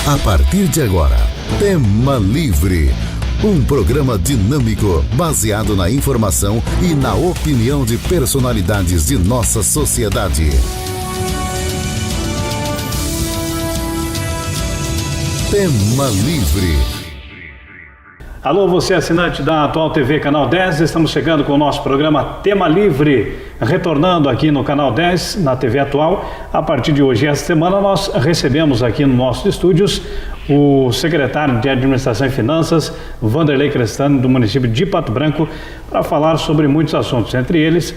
A partir de agora, Tema Livre. Um programa dinâmico, baseado na informação e na opinião de personalidades de nossa sociedade. Tema Livre. Alô, você assinante da Atual TV Canal 10, estamos chegando com o nosso programa Tema Livre, retornando aqui no Canal 10, na TV Atual. A partir de hoje, esta semana, nós recebemos aqui nos nossos estúdios o secretário de Administração e Finanças, Vanderlei Crestani, do município de Pato Branco, para falar sobre muitos assuntos, entre eles,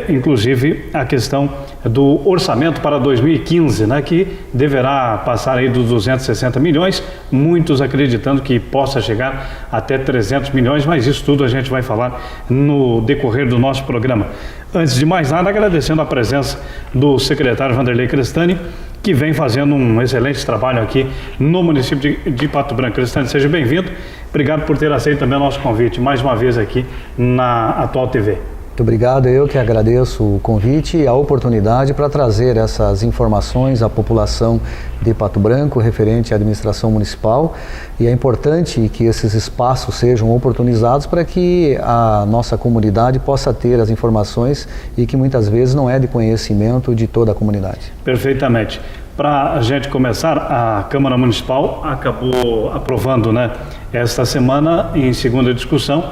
inclusive, a questão do orçamento para 2015, né, que deverá passar aí dos 260 milhões, muitos acreditando que possa chegar até 300 milhões, mas isso tudo a gente vai falar no decorrer do nosso programa. Antes de mais nada, agradecendo a presença do secretário Vanderlei Crestani, que vem fazendo um excelente trabalho aqui no município de Pato Branco. Crestani, seja bem-vindo. Obrigado por ter aceito também o nosso convite, mais uma vez aqui na Atual TV. Muito obrigado, eu que agradeço o convite e a oportunidade para trazer essas informações à população de Pato Branco referente à administração municipal, e é importante que esses espaços sejam oportunizados para que a nossa comunidade possa ter as informações e que muitas vezes não é de conhecimento de toda a comunidade. Perfeitamente. Para a gente começar, a Câmara Municipal acabou aprovando, né, esta semana, em segunda discussão,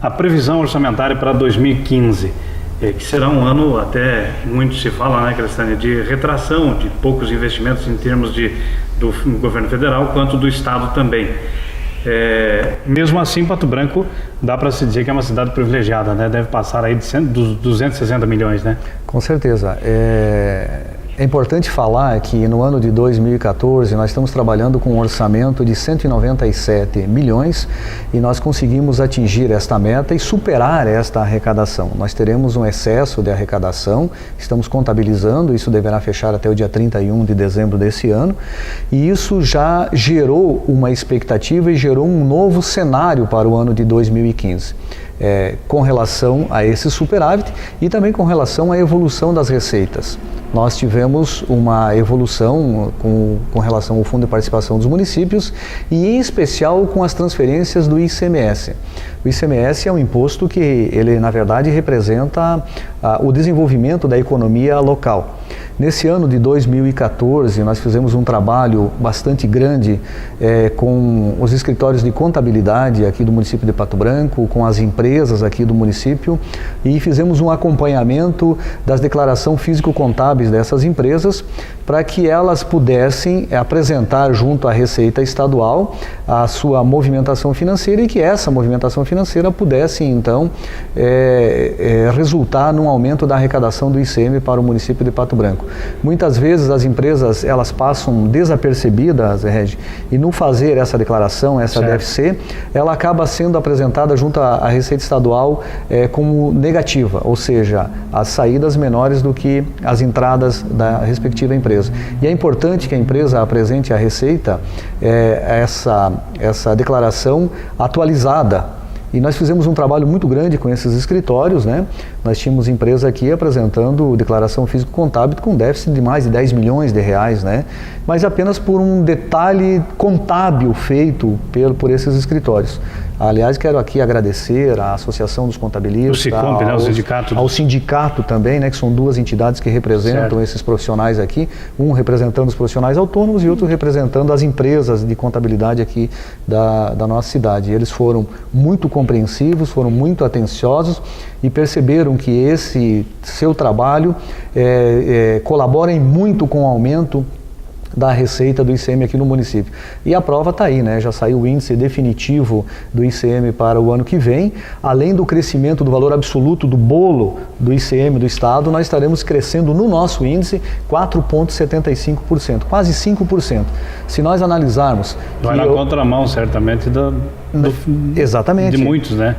a previsão orçamentária para 2015, que será um ano, até muito se fala, né, Crestani, de retração, de poucos investimentos em termos do governo federal, quanto do estado também. Mesmo assim, Pato Branco dá para se dizer que é uma cidade privilegiada, né? Deve passar aí dos 260 milhões, né? Com certeza. É importante falar que no ano de 2014 nós estamos trabalhando com um orçamento de 197 milhões e nós conseguimos atingir esta meta e superar esta arrecadação. Nós teremos um excesso de arrecadação, estamos contabilizando, isso deverá fechar até o dia 31 de dezembro desse ano, e isso já gerou uma expectativa e gerou um novo cenário para o ano de 2015. Com relação a esse superávit e também com relação à evolução das receitas. Nós tivemos uma evolução com relação ao Fundo de Participação dos Municípios e em especial com as transferências do ICMS. O ICMS é um imposto que ele, na verdade, representa o desenvolvimento da economia local. Nesse ano de 2014, nós fizemos um trabalho bastante grande com os escritórios de contabilidade aqui do município de Pato Branco, com as empresas aqui do município, e fizemos um acompanhamento das declarações físico-contábeis dessas empresas para que elas pudessem apresentar junto à Receita Estadual a sua movimentação financeira e que essa movimentação financeira pudesse, então, resultar num aumento da arrecadação do ICM para o município de Pato Branco. Muitas vezes as empresas elas passam desapercebidas, Regi, e no fazer essa declaração, essa certo. DFC, ela acaba sendo apresentada junto à Receita Estadual como negativa, ou seja, as saídas menores do que as entradas da respectiva empresa. E é importante que a empresa apresente à Receita essa declaração atualizada. E nós fizemos um trabalho muito grande com esses escritórios, né? Nós tínhamos empresa aqui apresentando declaração físico-contábil com déficit de mais de 10 milhões de reais, né? Mas apenas por um detalhe contábil feito por esses escritórios. Aliás, quero aqui agradecer à Associação dos Contabilistas, o Sicomp, né, o sindicato. Ao sindicato também, né, que são duas entidades que representam certo. Esses profissionais aqui, um representando os profissionais autônomos e outro representando as empresas de contabilidade aqui da nossa cidade. Eles foram muito compreensivos, foram muito atenciosos e perceberam que esse seu trabalho colabora muito com o aumento da receita do ICM aqui no município. E a prova está aí, né? Já saiu o índice definitivo do ICM para o ano que vem. Além do crescimento do valor absoluto do bolo do ICM do Estado, nós estaremos crescendo no nosso índice 4,75%, quase 5%. Se nós analisarmos... Vai na contramão, certamente, exatamente. De muitos, né?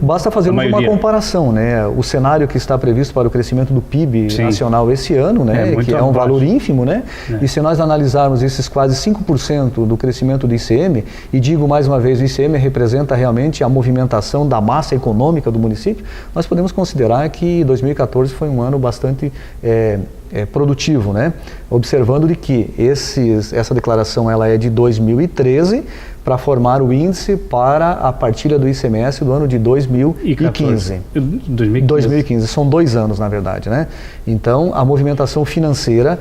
Basta fazermos uma comparação, né? O cenário que está previsto para o crescimento do PIB Sim. nacional esse ano, né? Que é um valor ínfimo, né? E se nós analisarmos esses quase 5% do crescimento do ICM, e digo mais uma vez, o ICM representa realmente a movimentação da massa econômica do município, nós podemos considerar que 2014 foi um ano bastante produtivo, né? Observando de que essa declaração ela é de 2013 para formar o índice para a partilha do ICMS do ano de 2015. 2015, são 2 anos na verdade, né? Então a movimentação financeira,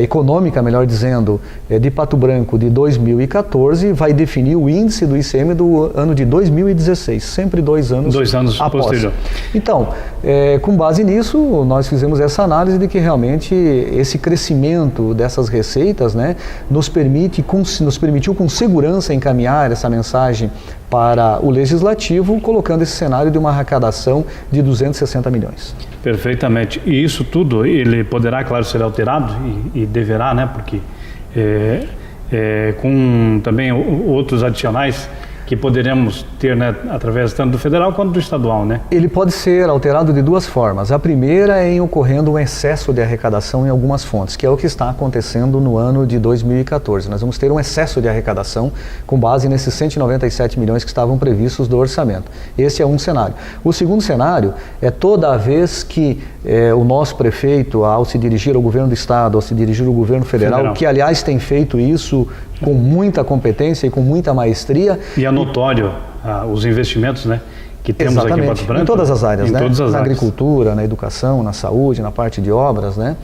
econômica melhor dizendo, de Pato Branco de 2014 vai definir o índice do ICM do ano de 2016, sempre 2 anos após. Posterior. Então, com base nisso, nós fizemos essa análise de que realmente esse crescimento dessas receitas, né, nos permitiu com segurança encaminhar essa mensagem para o Legislativo, colocando esse cenário de uma arrecadação de 260 milhões. Perfeitamente. E isso tudo, ele poderá, claro, ser alterado e deverá, né, porque com também outros adicionais que poderemos ter, né, através tanto do federal quanto do estadual, né? Ele pode ser alterado de 2 formas. A primeira é em ocorrendo um excesso de arrecadação em algumas fontes, que é o que está acontecendo no ano de 2014. Nós vamos ter um excesso de arrecadação com base nesses 197 milhões que estavam previstos do orçamento. Esse é um cenário. O segundo cenário é toda vez que o nosso prefeito, ao se dirigir ao governo do estado, ao se dirigir ao governo federal, que aliás tem feito isso com muita competência e com muita maestria. E é notório os investimentos, né, que temos aqui em Pato Branco. Em todas as áreas, né? Na agricultura, na educação, na saúde, na parte de obras, né?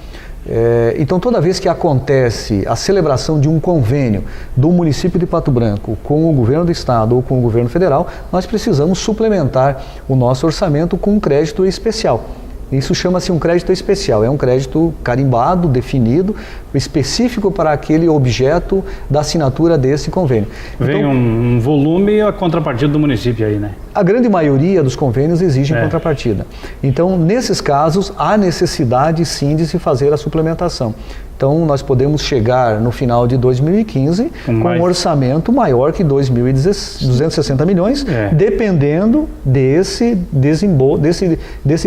Então, toda vez que acontece a celebração de um convênio do município de Pato Branco com o governo do estado ou com o governo federal, nós precisamos suplementar o nosso orçamento com um crédito especial. Isso chama-se um crédito especial, é um crédito carimbado, definido, específico para aquele objeto da assinatura desse convênio. Vem então, um volume e a contrapartida do município aí, né? A grande maioria dos convênios exigem contrapartida. Então, nesses casos, há necessidade sim de se fazer a suplementação. Então, nós podemos chegar no final de 2015 com um orçamento maior que 260 milhões, dependendo desse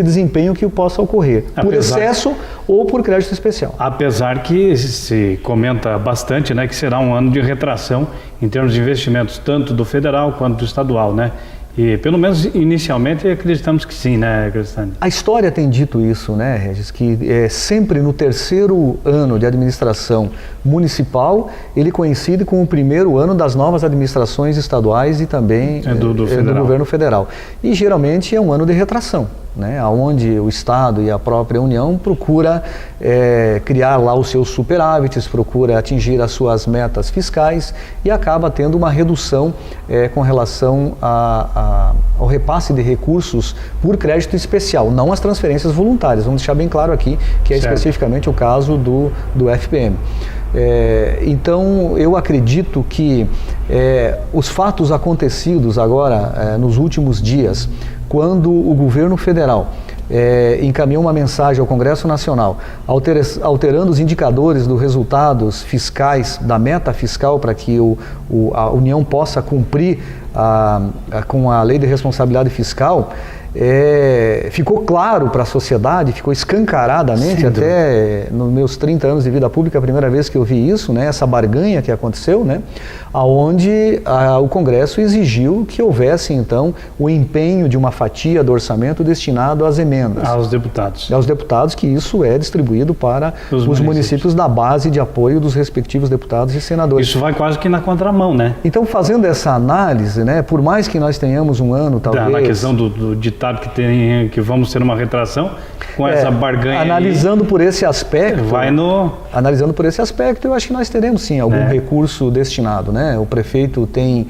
desempenho que possa ocorrer, por excesso ou por crédito especial. Apesar que se comenta bastante, né, que será um ano de retração em termos de investimentos, tanto do federal quanto do estadual, né? E pelo menos inicialmente acreditamos que sim, né, Cristane? A história tem dito isso, né, Regis, que sempre no terceiro ano de administração municipal, ele coincide com o primeiro ano das novas administrações estaduais e também do governo federal. E geralmente é um ano de retração, né, onde o Estado e a própria União procura criar lá os seus superávites, procura atingir as suas metas fiscais e acaba tendo uma redução com relação ao repasse de recursos por crédito especial, não as transferências voluntárias. Vamos deixar bem claro aqui que é especificamente o caso do FPM. Então, eu acredito que os fatos acontecidos agora, nos últimos dias, quando o governo federal encaminhou uma mensagem ao Congresso Nacional, alterando os indicadores dos resultados fiscais, da meta fiscal, para que a União possa cumprir com a Lei de Responsabilidade Fiscal, ficou claro para a sociedade, ficou escancaradamente, até nos meus 30 anos de vida pública, a primeira vez que eu vi isso, né, essa barganha que aconteceu, né, onde o Congresso exigiu que houvesse, então, o empenho de uma fatia do orçamento destinado às emendas. Aos deputados. Aos deputados, que isso é distribuído para os municípios da base de apoio dos respectivos deputados e senadores. Isso vai quase que na contramão, né? Então, fazendo essa análise, né, por mais que nós tenhamos um ano, talvez... Na questão do ditado que vamos ter uma retração, com essa barganha analisando aí, por esse aspecto, analisando por esse aspecto, eu acho que nós teremos sim algum recurso destinado, né? O prefeito tem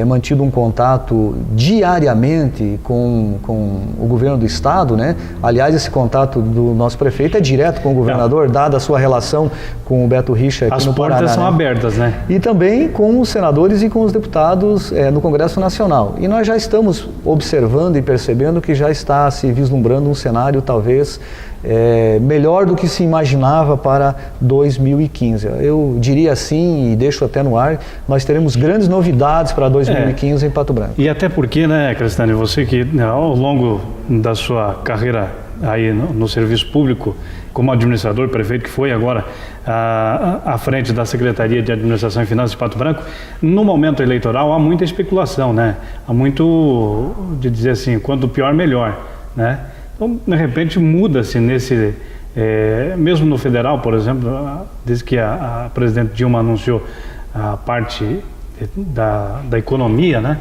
mantido um contato diariamente com o governo do estado, né? Aliás, esse contato do nosso prefeito é direto com o governador, dada a sua relação com o Beto Richa aqui no Paraná. As portas são abertas, né? E também com os senadores e com os deputados no Congresso Nacional. E nós já estamos observando e percebendo que já está se vislumbrando um cenário talvez melhor do que se imaginava para 2015. Eu diria assim, e deixo até no ar, nós teremos grandes novidades para 2015 em Pato Branco. E até porque, né, Cristane, você que ao longo da sua carreira aí no serviço público, como administrador, prefeito que foi agora à frente da Secretaria de Administração e Finanças de Pato Branco, no momento eleitoral há muita especulação, né? Há muito de dizer assim, quanto pior, melhor, né? Então, de repente, muda-se mesmo no federal, por exemplo, desde que a presidente Dilma anunciou a parte da economia, né?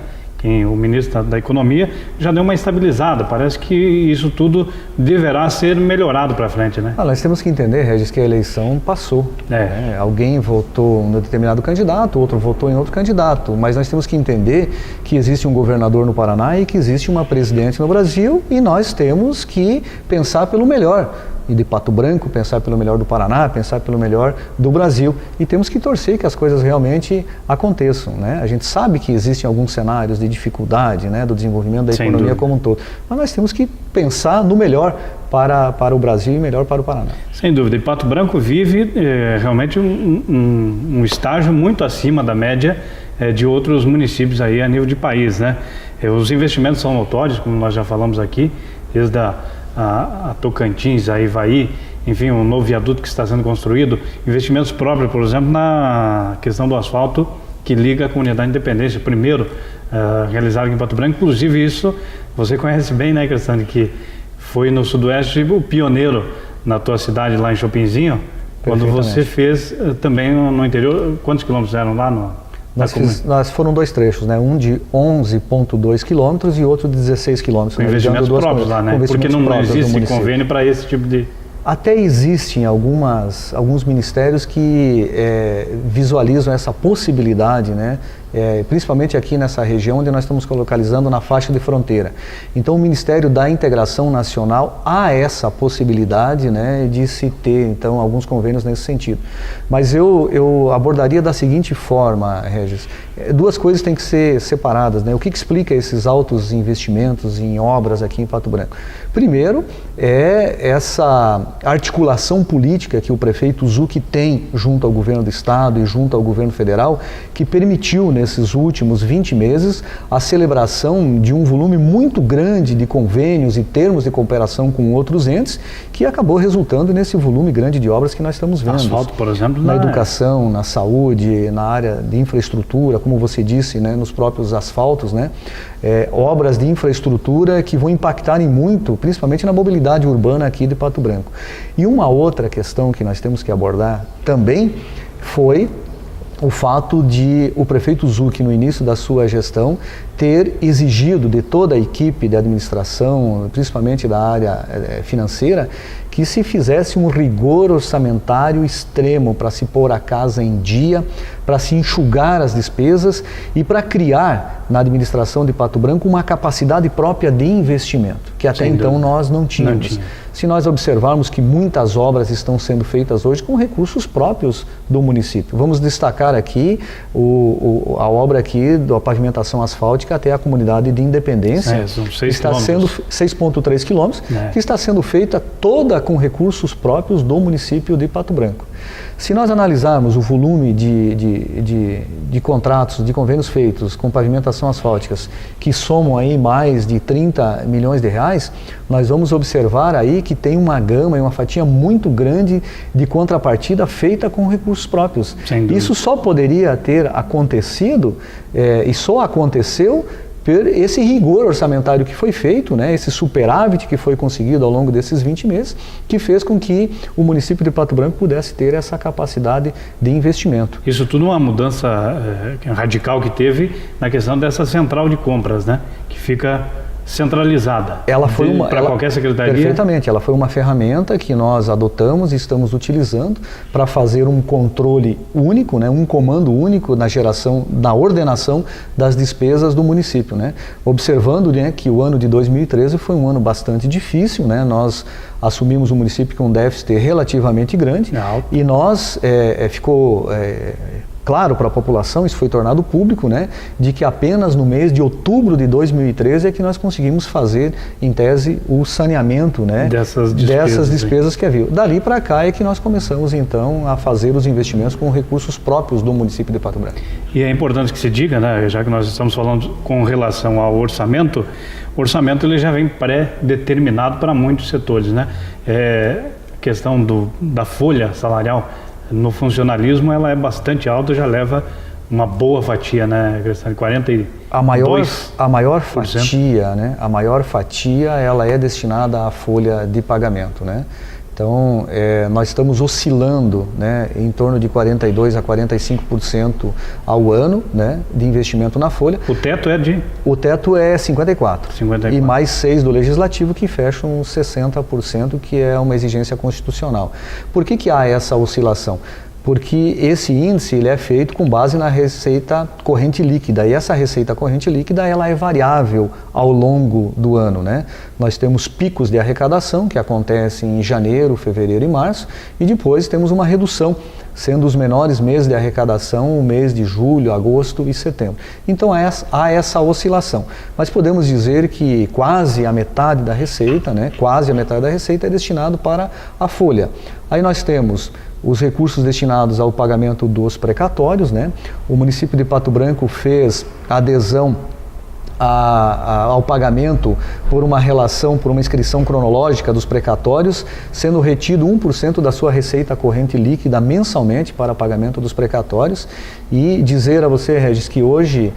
O ministro da Economia já deu uma estabilizada. Parece que isso tudo deverá ser melhorado para frente, né? Nós temos que entender, Regis, que a eleição passou. Alguém votou em um determinado candidato, outro votou em outro candidato. Mas nós temos que entender que existe um governador no Paraná e que existe uma presidente no Brasil, e nós temos que pensar pelo melhor. E de Pato Branco, pensar pelo melhor do Paraná, pensar pelo melhor do Brasil. E temos que torcer que as coisas realmente aconteçam, né? A gente sabe que existem alguns cenários de dificuldade, né, do desenvolvimento da economia como um todo. Mas nós temos que pensar no melhor para o Brasil e melhor para o Paraná. Sem dúvida. E Pato Branco vive realmente um estágio muito acima da média de outros municípios aí a nível de país, né? Os investimentos são notórios, como nós já falamos aqui, desde a Tocantins, a Ivaí, enfim, um novo viaduto que está sendo construído, investimentos próprios, por exemplo, na questão do asfalto que liga a comunidade Independência, primeiro realizado aqui em Pato Branco. Inclusive isso, você conhece bem, né, Cristiane, que foi no Sudoeste o pioneiro na tua cidade, lá em Chopinzinho, quando você fez também no interior. Quantos quilômetros eram lá no... Nós foram 2 trechos, né? Um de 11,2 quilômetros e outro de 16 quilômetros. Com investimentos próprios lá, né? Porque não existe convênio para esse tipo de... Até existem alguns ministérios que visualizam essa possibilidade, né? Principalmente aqui nessa região onde nós estamos localizando na faixa de fronteira. Então o Ministério da Integração Nacional há essa possibilidade, né, de se ter então alguns convênios nesse sentido. Mas eu abordaria da seguinte forma, Regis: 2 coisas têm que ser separadas, né? O que explica esses altos investimentos em obras aqui em Pato Branco? Primeiro é essa articulação política que o prefeito Zucchi tem junto ao governo do estado e junto ao governo federal, que permitiu nesses últimos 20 meses a celebração de um volume muito grande de convênios e termos de cooperação com outros entes, que acabou resultando nesse volume grande de obras que nós estamos vendo. Asfalto, por exemplo, na educação, na saúde, na área de infraestrutura, como você disse, né, nos próprios asfaltos, né? Obras de infraestrutura que vão impactar em muito, principalmente na mobilidade urbana aqui de Pato Branco. E uma outra questão que nós temos que abordar também foi o fato de o prefeito Zucchi, no início da sua gestão, ter exigido de toda a equipe de administração, principalmente da área financeira, que se fizesse um rigor orçamentário extremo para se pôr a casa em dia, para se enxugar as despesas e para criar na administração de Pato Branco uma capacidade própria de investimento, que até então nós não tínhamos. Se nós observarmos que muitas obras estão sendo feitas hoje com recursos próprios do município. Vamos destacar aqui a obra aqui da pavimentação asfáltica até a comunidade de Independência, são 6 está sendo 6,3 quilômetros, que está sendo feita toda com recursos próprios do município de Pato Branco. Se nós analisarmos o volume de contratos, de convênios feitos com pavimentação asfálticas, que somam aí mais de 30 milhões de reais, nós vamos observar aí que tem uma gama e uma fatia muito grande de contrapartida feita com recursos próprios. Isso só poderia ter acontecido e só aconteceu por esse rigor orçamentário que foi feito, né, esse superávit que foi conseguido ao longo desses 20 meses, que fez com que o município de Pato Branco pudesse ter essa capacidade de investimento. Isso tudo uma mudança radical que teve na questão dessa central de compras, né, que fica centralizada. Ela foi para qualquer secretaria. Perfeitamente, ela foi uma ferramenta que nós adotamos e estamos utilizando para fazer um controle único, né, um comando único na ordenação das despesas do município, né? Observando, né, que o ano de 2013 foi um ano bastante difícil, né? Nós assumimos um município com um déficit relativamente grande e nós ficou claro para a população, isso foi tornado público, né, de que apenas no mês de outubro de 2013 é que nós conseguimos fazer, em tese, o saneamento, né, dessas despesas que havia. Dali para cá é que nós começamos, então, a fazer os investimentos com recursos próprios do município de Pato Branco. E é importante que se diga, né, já que nós estamos falando com relação ao orçamento, o orçamento ele já vem pré-determinado para muitos setores, né? A questão da folha salarial no funcionalismo, ela é bastante alta, já leva uma boa fatia, né, Cristiane? 42%. A maior fatia, né? A maior fatia, ela é destinada à folha de pagamento, né? Então, nós estamos oscilando, né, em torno de 42% a 45% ao ano, né, de investimento na folha. O teto é de? O teto é 54%. E mais 6% do Legislativo, que fecham 60%, que é uma exigência constitucional. Por que há essa oscilação? Porque esse índice ele é feito com base na receita corrente líquida, e essa receita corrente líquida ela é variável ao longo do ano, né? Nós temos picos de arrecadação que acontecem em janeiro, fevereiro e março, e depois temos uma redução, sendo os menores meses de arrecadação o mês de julho, agosto e setembro. Então há essa oscilação, mas podemos dizer que quase a metade da receita, né? Quase a metade da receita é destinado para a folha. Aí nós temos os recursos destinados ao pagamento dos precatórios, né? O município de Pato Branco fez adesão ao pagamento por uma relação, por uma inscrição cronológica dos precatórios, sendo retido 1% da sua receita corrente líquida mensalmente para pagamento dos precatórios. E dizer a você, Regis, que hoje,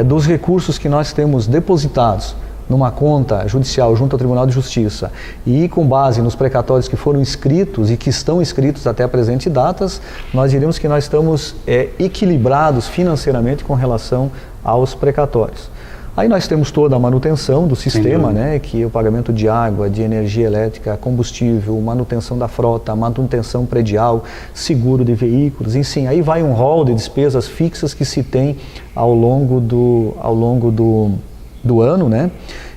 dos recursos que nós temos depositados numa conta judicial junto ao Tribunal de Justiça e com base nos precatórios que foram inscritos e que estão inscritos até a presente datas, nós diríamos que nós estamos equilibrados financeiramente com relação aos precatórios. Aí nós temos toda a manutenção do sistema, né, que é o pagamento de água, de energia elétrica, combustível, manutenção da frota, manutenção predial, seguro de veículos, enfim, aí vai um rol de despesas fixas que se tem ao longo do ano, né?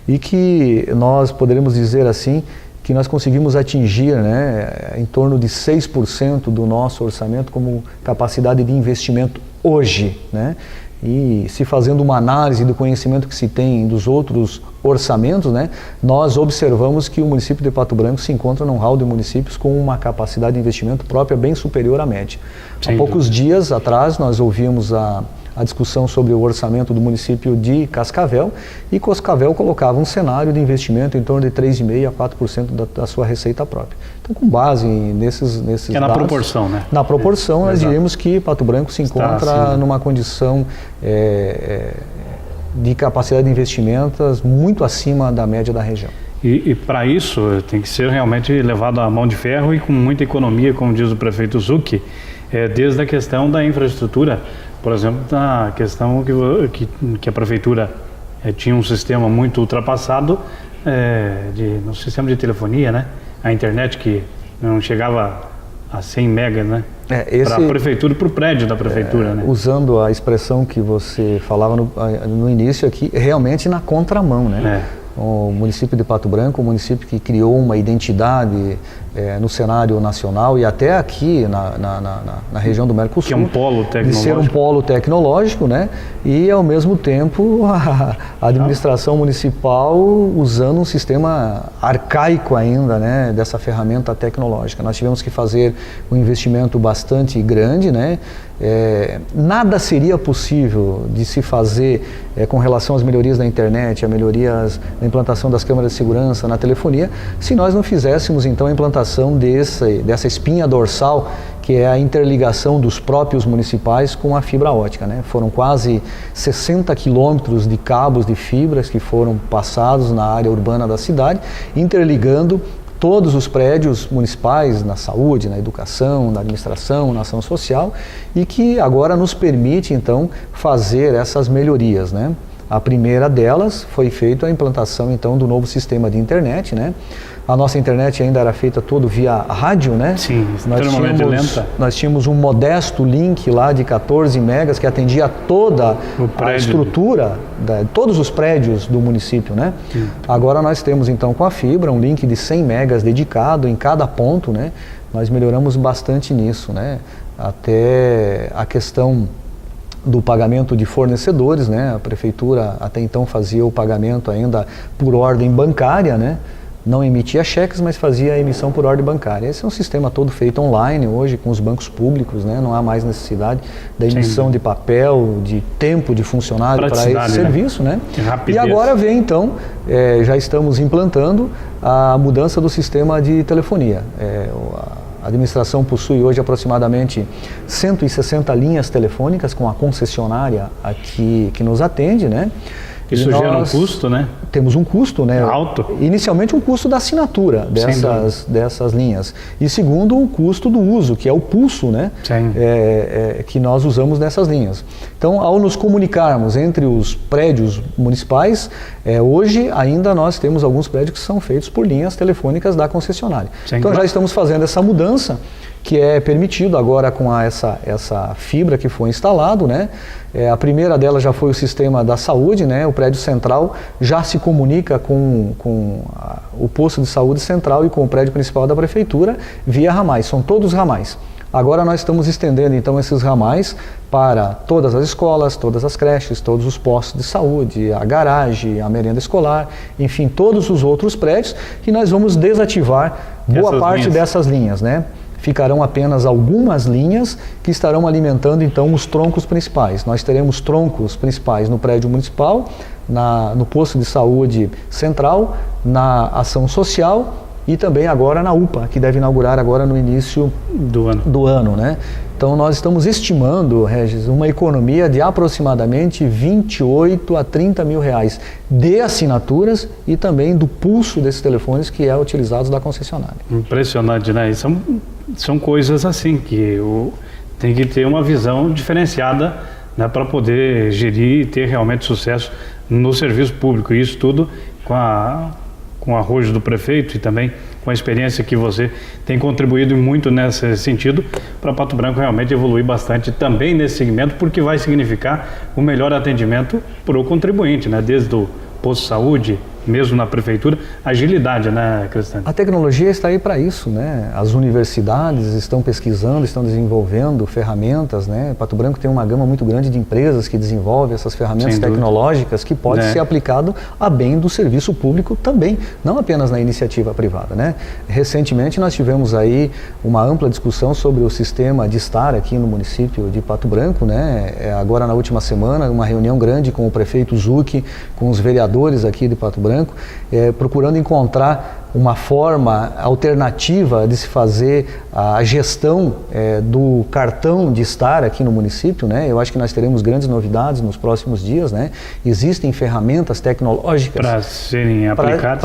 E que nós poderemos dizer assim que nós conseguimos atingir, né, em torno de 6% do nosso orçamento como capacidade de investimento hoje, né? E se fazendo uma análise do conhecimento que se tem dos outros orçamentos, né, nós observamos que o município de Pato Branco se encontra num hall de municípios com uma capacidade de investimento própria bem superior à média. Há poucos dias atrás nós ouvimos a discussão sobre o orçamento do município de Cascavel, e Cascavel colocava um cenário de investimento em torno de 3,5% a 4% da sua receita própria. Então, com base nesses dados... na proporção, né? Na proporção, nós diríamos que Pato Branco se encontra numa condição de capacidade de investimentos muito acima da média da região. E para isso tem que ser realmente levado à mão de ferro e com muita economia, como diz o prefeito Zucchi, desde a questão da infraestrutura. Por exemplo, na questão que a prefeitura tinha um sistema muito ultrapassado no sistema de telefonia, né? A internet que não chegava a 100 megas, né? Para a prefeitura e para o prédio da prefeitura, né? Usando a expressão que você falava no início aqui, realmente na contramão, né? O município de Pato Branco, um município que criou uma identidade no cenário nacional e até aqui na região do Mercosul. Que é um polo tecnológico. De ser um polo tecnológico, né? E ao mesmo tempo a administração municipal usando um sistema arcaico ainda, né? Dessa ferramenta tecnológica. Nós tivemos que fazer um investimento bastante grande, né? Nada seria possível de se fazer com relação às melhorias da internet, a melhorias na implantação das câmeras de segurança, na telefonia, se nós não fizéssemos então a implantação dessa espinha dorsal, que é a interligação dos próprios municipais com a fibra ótica, né? Foram quase 60 quilômetros de cabos de fibras que foram passados na área urbana da cidade, interligando todos os prédios municipais na saúde, na educação, na administração, na ação social, e que agora nos permite então fazer essas melhorias, né? A primeira delas foi feita a implantação então do novo sistema de internet, né? A nossa internet ainda era feita todo via rádio, né? Sim, extremamente lenta. Nós tínhamos um modesto link lá de 14 megas que atendia toda a estrutura, todos os prédios do município, né? Sim. Agora nós temos então com a fibra um link de 100 megas dedicado em cada ponto, né? Nós melhoramos bastante nisso, né? Até a questão do pagamento de fornecedores, né? A prefeitura até então fazia o pagamento ainda por ordem bancária, né? Não emitia cheques, mas fazia a emissão por ordem bancária. Esse é um sistema todo feito online hoje com os bancos públicos, né? Não há mais necessidade da emissão de papel, de tempo de funcionário para esse serviço, né? E agora vem então, já estamos implantando a mudança do sistema de telefonia. A administração possui hoje aproximadamente 160 linhas telefônicas com a concessionária aqui que nos atende, né? Isso gera um custo, né? Temos um custo, né? Alto. Inicialmente um custo da assinatura dessas linhas. E segundo, um custo do uso, que é o pulso, né? Que nós usamos nessas linhas. Então, ao nos comunicarmos entre os prédios municipais, hoje ainda nós temos alguns prédios que são feitos por linhas telefônicas da concessionária. Então já estamos fazendo essa mudança, que é permitido agora com essa fibra que foi instalado, né? A primeira delas já foi o sistema da saúde, né? O prédio central já se comunica com o posto de saúde central e com o prédio principal da prefeitura via ramais, são todos ramais. Agora nós estamos estendendo então esses ramais para todas as escolas, todas as creches, todos os postos de saúde, a garagem, a merenda escolar, enfim, todos os outros prédios, que nós vamos desativar boa parte dessas linhas, né? Ficarão apenas algumas linhas que estarão alimentando então os troncos principais. Nós teremos troncos principais no prédio municipal, no posto de saúde central, na ação social e também agora na UPA, que deve inaugurar agora no início do ano, né? Então nós estamos estimando, Regis, uma economia de aproximadamente 28 a 30 mil reais de assinaturas e também do pulso desses telefones que é utilizado da concessionária. Impressionante, né? E são coisas assim que tem que ter uma visão diferenciada, né, para poder gerir e ter realmente sucesso no serviço público. E isso tudo com o arrojo do prefeito e também com a experiência que você tem contribuído muito nesse sentido para Pato Branco realmente evoluir bastante também nesse segmento, porque vai significar o melhor atendimento para o contribuinte, né? Desde o posto de saúde, mesmo na prefeitura, agilidade, né, Cristiane? A tecnologia está aí para isso, né? As universidades estão pesquisando, estão desenvolvendo ferramentas, né? Pato Branco tem uma gama muito grande de empresas que desenvolvem essas ferramentas tecnológicas que pode ser aplicado a bem do serviço público também, não apenas na iniciativa privada, né? Recentemente nós tivemos aí uma ampla discussão sobre o sistema de estar aqui no município de Pato Branco, né? Agora na última semana, uma reunião grande com o prefeito Zucchi, com os vereadores aqui de Pato Branco, procurando encontrar uma forma alternativa de se fazer a gestão do cartão de estar aqui no município, né? Eu acho que nós teremos grandes novidades nos próximos dias, né? Existem ferramentas tecnológicas para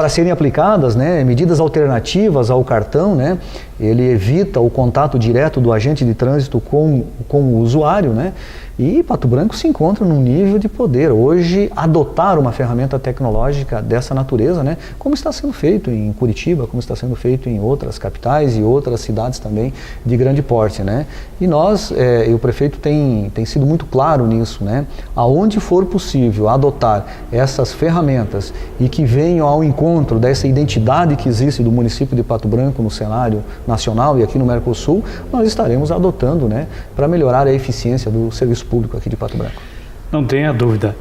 serem aplicadas, né? Medidas alternativas ao cartão, né? Ele evita o contato direto do agente de trânsito com o usuário, né? E Pato Branco se encontra num nível de poder hoje adotar uma ferramenta tecnológica dessa natureza, né? Como está sendo feito em Curitiba, como está sendo feito em outras capitais e outras cidades também de grande porte, né? E nós, e o prefeito tem sido muito claro nisso, né? Aonde for possível adotar essas ferramentas e que venham ao encontro dessa identidade que existe do município de Pato Branco no cenário nacional e aqui no Mercosul, nós estaremos adotando, né? Para melhorar a eficiência do serviço público aqui de Pato Branco. Não tenha dúvida.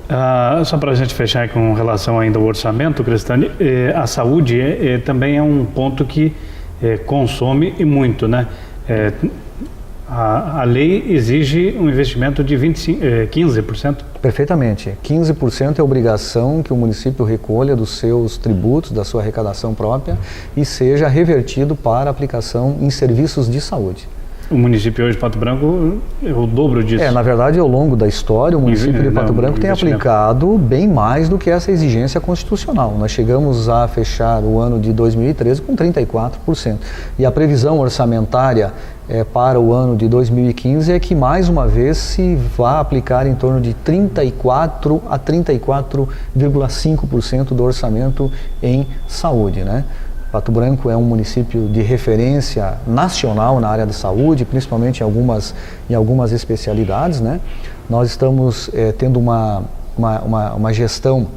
Só para a gente fechar com relação ainda ao orçamento, Cristiane, a saúde também é um ponto que consome e muito, né? A lei exige um investimento de 15%? Perfeitamente. 15% é obrigação que o município recolha dos seus tributos, da sua arrecadação própria e seja revertido para aplicação em serviços de saúde. O município hoje de Pato Branco é o dobro disso. Na verdade, ao longo da história, o município de Pato Branco tem aplicado bem mais do que essa exigência constitucional. Nós chegamos a fechar o ano de 2013 com 34%. E a previsão orçamentária para o ano de 2015 é que, mais uma vez, se vá aplicar em torno de 34 a 34,5% do orçamento em saúde, né? Pato Branco é um município de referência nacional na área da saúde, principalmente em algumas especialidades, né? Nós estamos tendo uma gestão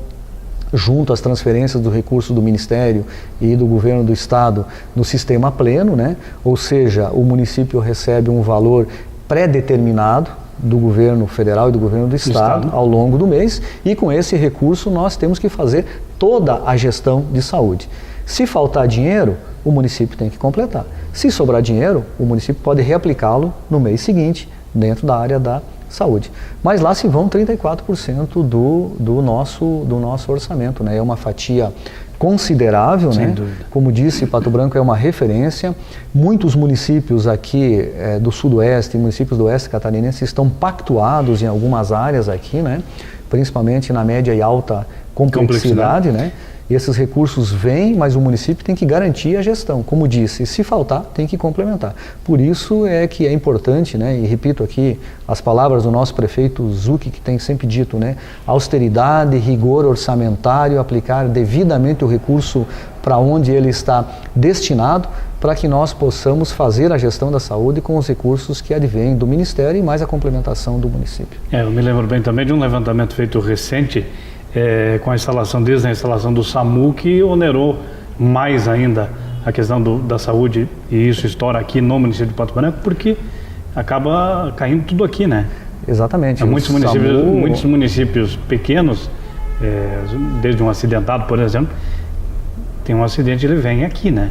junto às transferências do recurso do Ministério e do Governo do Estado no sistema pleno, né? Ou seja, o município recebe um valor pré-determinado do governo federal e do governo do estado ao longo do mês, e com esse recurso nós temos que fazer toda a gestão de saúde. Se faltar dinheiro, o município tem que completar. Se sobrar dinheiro, o município pode reaplicá-lo no mês seguinte, dentro da área da saúde. Mas lá se vão 34% do nosso orçamento, né? É uma fatia considerável, Sem né? dúvida. Como disse, Pato Branco é uma referência. Muitos municípios aqui do Sudoeste, municípios do Oeste Catarinense estão pactuados em algumas áreas aqui, né? Principalmente na média e alta complexidade, né? E esses recursos vêm, mas o município tem que garantir a gestão. Como disse, se faltar, tem que complementar. Por isso é que é importante, né? E repito aqui as palavras do nosso prefeito Zucchi, que tem sempre dito, né? Austeridade, rigor orçamentário, aplicar devidamente o recurso para onde ele está destinado, para que nós possamos fazer a gestão da saúde com os recursos que advêm do Ministério e mais a complementação do município. Eu me lembro bem também de um levantamento feito recente, com a instalação, desde a instalação do SAMU, que onerou mais ainda a questão da saúde, e isso estoura aqui no município de Pato Branco, porque acaba caindo tudo aqui, né? Exatamente. Muitos municípios pequenos, desde um acidentado, por exemplo, tem um acidente, ele vem aqui, né?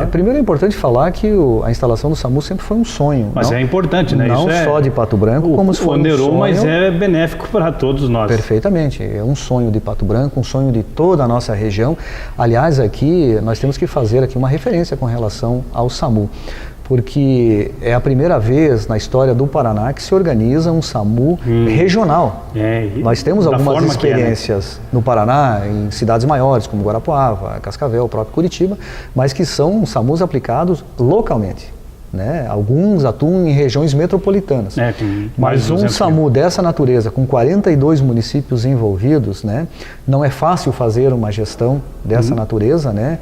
Primeiro é importante falar que a instalação do SAMU sempre foi um sonho. Mas é importante, né? Não Isso só de Pato Branco, como se for um sonho. Mas é benéfico para todos nós. Perfeitamente. É um sonho de Pato Branco, um sonho de toda a nossa região. Aliás, aqui nós temos que fazer aqui uma referência com relação ao SAMU, porque é a primeira vez na história do Paraná que se organiza um SAMU regional. Nós temos algumas experiências no Paraná, em cidades maiores, como Guarapuava, Cascavel, o próprio Curitiba, mas que são SAMUs aplicados localmente, né? Alguns atuam em regiões metropolitanas. Mas um SAMU dessa natureza, com 42 municípios envolvidos, né? Não é fácil fazer uma gestão dessa natureza, né?